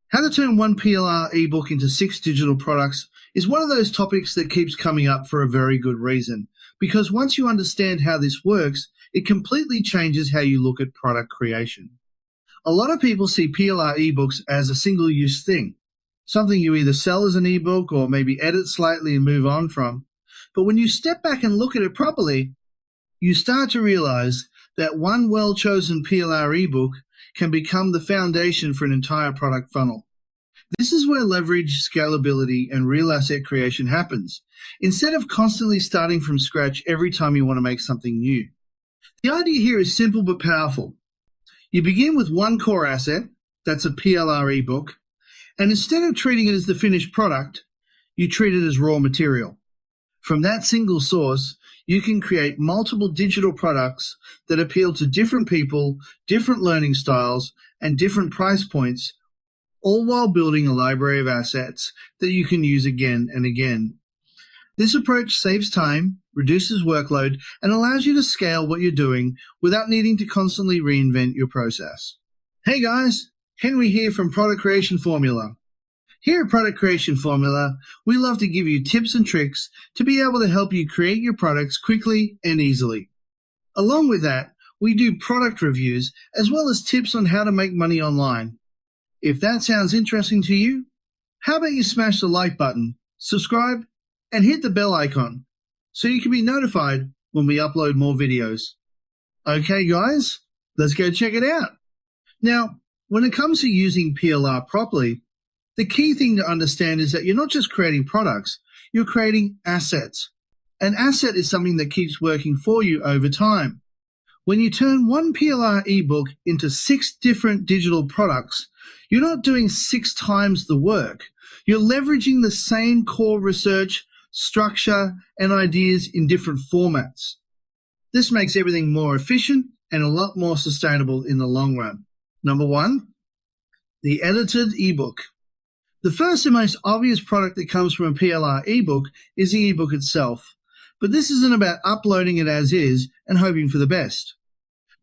How to turn one PLR ebook into 6 digital products is one of those topics that keeps coming up for a very good reason, because once you understand how this works, it completely changes how you look at product creation. A lot of people see PLR ebooks as a single-use thing, something you either sell as an ebook or maybe edit slightly and move on from. But when you step back and look at it properly, you start to realize that one well-chosen PLR ebook can become the foundation for an entire product funnel. This is where leverage, scalability, and real asset creation happens, instead of constantly starting from scratch every time you want to make something new. The idea here is simple but powerful. You begin with one core asset, that's a PLR ebook, and instead of treating it as the finished product, you treat it as raw material. From that single source, you can create multiple digital products that appeal to different people, different learning styles, and different price points, all while building a library of assets that you can use again and again. This approach saves time, reduces workload, and allows you to scale what you're doing without needing to constantly reinvent your process. Hey guys, Henry here from Product Creation Formula. Here at Product Creation Formula, we love to give you tips and tricks to be able to help you create your products quickly and easily. Along with that, we do product reviews as well as tips on how to make money online. If that sounds interesting to you, how about you smash the like button, subscribe, and hit the bell icon so you can be notified when we upload more videos. Okay guys, let's go check it out. Now, when it comes to using PLR properly, the key thing to understand is that you're not just creating products, you're creating assets. An asset is something that keeps working for you over time. When you turn one PLR ebook into 6 different digital products, you're not doing 6 times the work. You're leveraging the same core research, structure, and ideas in different formats. This makes everything more efficient and a lot more sustainable in the long run. Number 1, the edited ebook. The first and most obvious product that comes from a PLR ebook is the ebook itself. But this isn't about uploading it as is and hoping for the best.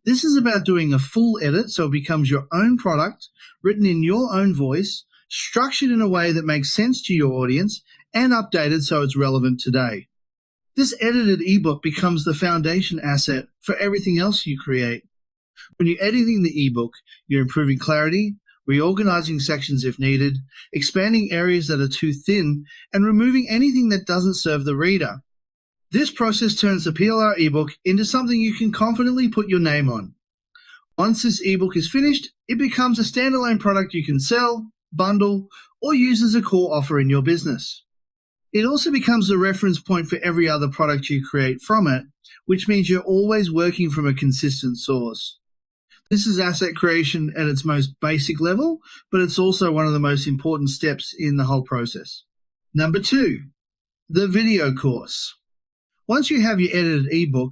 This is about doing a full edit so it becomes your own product, written in your own voice, structured in a way that makes sense to your audience, and updated so it's relevant today. This edited ebook becomes the foundation asset for everything else you create. When you're editing the ebook, you're improving clarity, reorganizing sections if needed, expanding areas that are too thin, and removing anything that doesn't serve the reader. This process turns the PLR ebook into something you can confidently put your name on. Once this ebook is finished, it becomes a standalone product you can sell, bundle, or use as a core offer in your business. It also becomes the reference point for every other product you create from it, which means you're always working from a consistent source. This is asset creation at its most basic level, but it's also one of the most important steps in the whole process. Number 2, the video course. Once you have your edited ebook,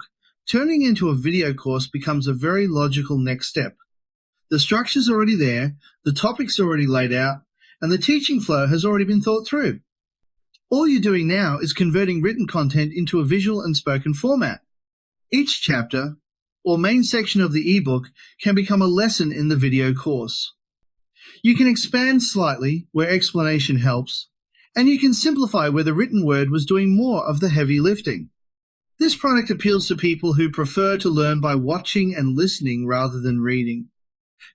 turning into a video course becomes a very logical next step. The structure's already there, the topic's already laid out, and the teaching flow has already been thought through. All you're doing now is converting written content into a visual and spoken format. Each chapter or main section of the ebook can become a lesson in the video course. You can expand slightly where explanation helps, and you can simplify where the written word was doing more of the heavy lifting. This product appeals to people who prefer to learn by watching and listening rather than reading.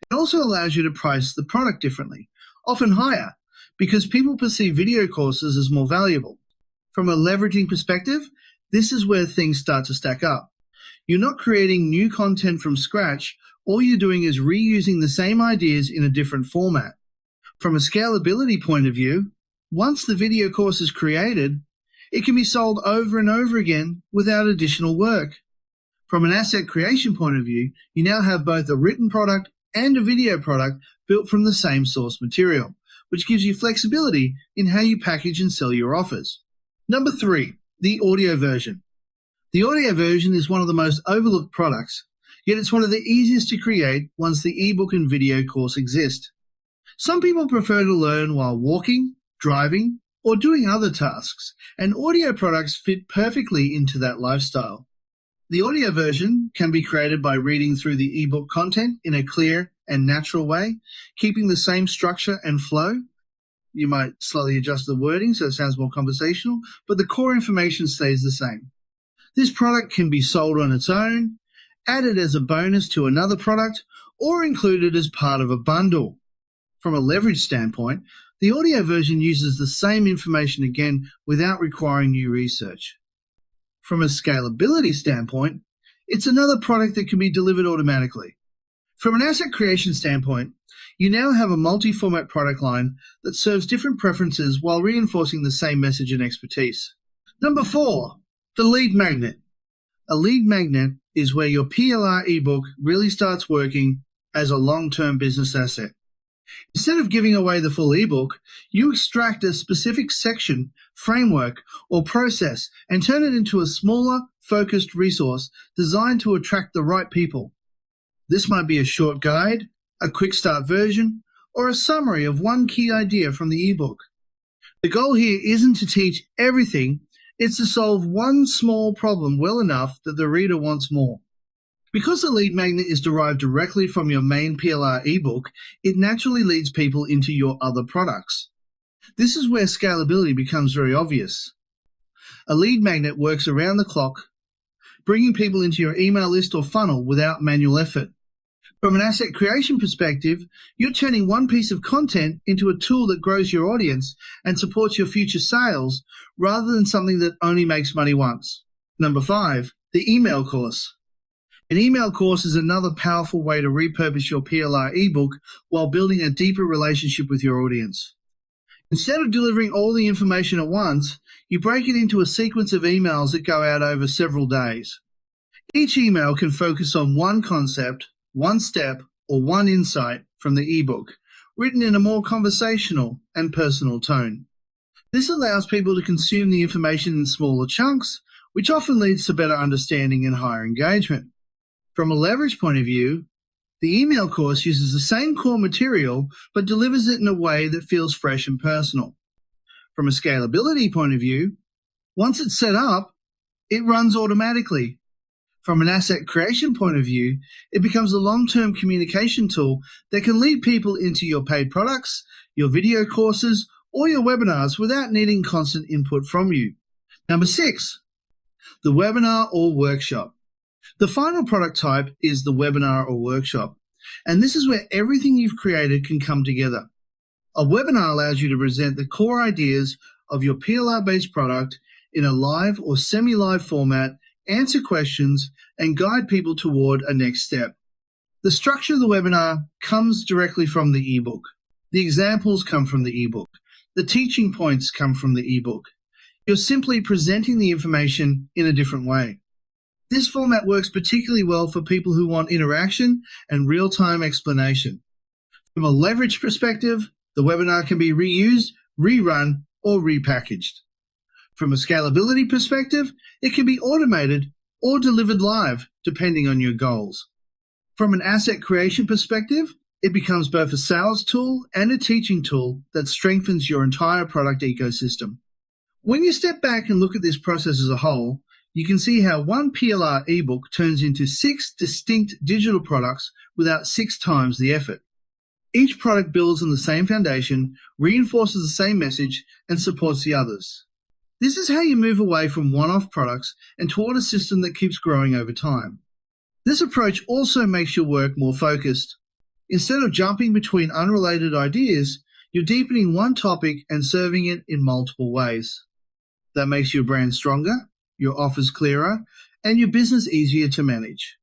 It also allows you to price the product differently, often higher, because people perceive video courses as more valuable. From a leveraging perspective, this is where things start to stack up. You're not creating new content from scratch. All you're doing is reusing the same ideas in a different format. From a scalability point of view, once the video course is created, it can be sold over and over again without additional work. From an asset creation point of view, you now have both a written product and a video product built from the same source material, which gives you flexibility in how you package and sell your offers. Number 3, the audio version. The audio version is one of the most overlooked products, yet it's one of the easiest to create once the ebook and video course exist. Some people prefer to learn while walking, driving, or doing other tasks, and audio products fit perfectly into that lifestyle. The audio version can be created by reading through the ebook content in a clear and natural way, keeping the same structure and flow. You might slightly adjust the wording so it sounds more conversational, but the core information stays the same. This product can be sold on its own, added as a bonus to another product, or included as part of a bundle. From a leverage standpoint, the audio version uses the same information again without requiring new research. From a scalability standpoint, it's another product that can be delivered automatically. From an asset creation standpoint, you now have a multi-format product line that serves different preferences while reinforcing the same message and expertise. Number 4, the lead magnet. A lead magnet is where your PLR ebook really starts working as a long-term business asset. Instead of giving away the full ebook, you extract a specific section, framework, or process and turn it into a smaller, focused resource designed to attract the right people. This might be a short guide, a quick start version, or a summary of one key idea from the ebook. The goal here isn't to teach everything, it's to solve one small problem well enough that the reader wants more. Because the lead magnet is derived directly from your main PLR ebook, it naturally leads people into your other products. This is where scalability becomes very obvious. A lead magnet works around the clock, bringing people into your email list or funnel without manual effort. From an asset creation perspective, you're turning one piece of content into a tool that grows your audience and supports your future sales rather than something that only makes money once. Number 5, the email course. An email course is another powerful way to repurpose your PLR ebook while building a deeper relationship with your audience. Instead of delivering all the information at once, you break it into a sequence of emails that go out over several days. Each email can focus on one concept, one step, or one insight from the ebook, written in a more conversational and personal tone. This allows people to consume the information in smaller chunks, which often leads to better understanding and higher engagement. From a leverage point of view, the email course uses the same core material but delivers it in a way that feels fresh and personal. From a scalability point of view, once it's set up, it runs automatically. From an asset creation point of view, it becomes a long-term communication tool that can lead people into your paid products, your video courses, or your webinars without needing constant input from you. Number 6, the webinar or workshop. The final product type is the webinar or workshop, and this is where everything you've created can come together. A webinar allows you to present the core ideas of your PLR-based product in a live or semi-live format, answer questions, and guide people toward a next step. The structure of the webinar comes directly from the ebook. The examples come from the ebook. The teaching points come from the ebook. You're simply presenting the information in a different way. This format works particularly well for people who want interaction and real-time explanation. From a leverage perspective, the webinar can be reused, rerun, or repackaged. From a scalability perspective, it can be automated or delivered live, depending on your goals. From an asset creation perspective, it becomes both a sales tool and a teaching tool that strengthens your entire product ecosystem. When you step back and look at this process as a whole, you can see how one PLR ebook turns into 6 distinct digital products without 6 times the effort. Each product builds on the same foundation, reinforces the same message, and supports the others. This is how you move away from one-off products and toward a system that keeps growing over time. This approach also makes your work more focused. Instead of jumping between unrelated ideas, you're deepening one topic and serving it in multiple ways. That makes your brand stronger, your offers clearer, and your business easier to manage.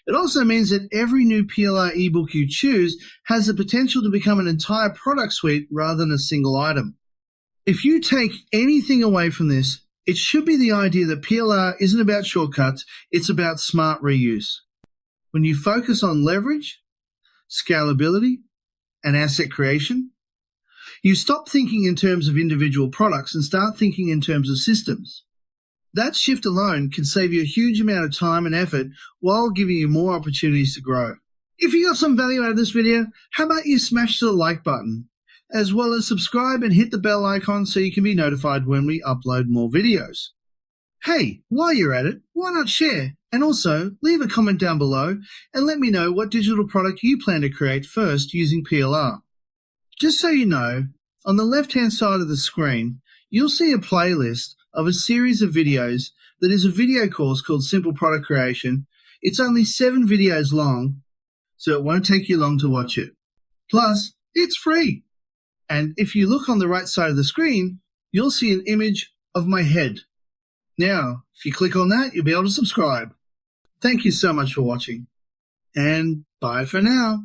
It also means that every new PLR ebook you choose has the potential to become an entire product suite rather than a single item. If you take anything away from this, it should be the idea that PLR isn't about shortcuts, it's about smart reuse. When you focus on leverage, scalability, and asset creation, you stop thinking in terms of individual products and start thinking in terms of systems. That shift alone can save you a huge amount of time and effort while giving you more opportunities to grow. If you got some value out of this video, how about you smash the like button, as well as subscribe and hit the bell icon so you can be notified when we upload more videos. Hey, while you're at it, why not share? And also, leave a comment down below and let me know what digital product you plan to create first using PLR. Just so you know, on the left-hand side of the screen, you'll see a playlist of a series of videos that is a video course called Simple Product Creation. It's only 7 videos long, so it won't take you long to watch it. Plus, it's free. And if you look on the right side of the screen, you'll see an image of my head. Now, if you click on that, you'll be able to subscribe. Thank you so much for watching, and bye for now.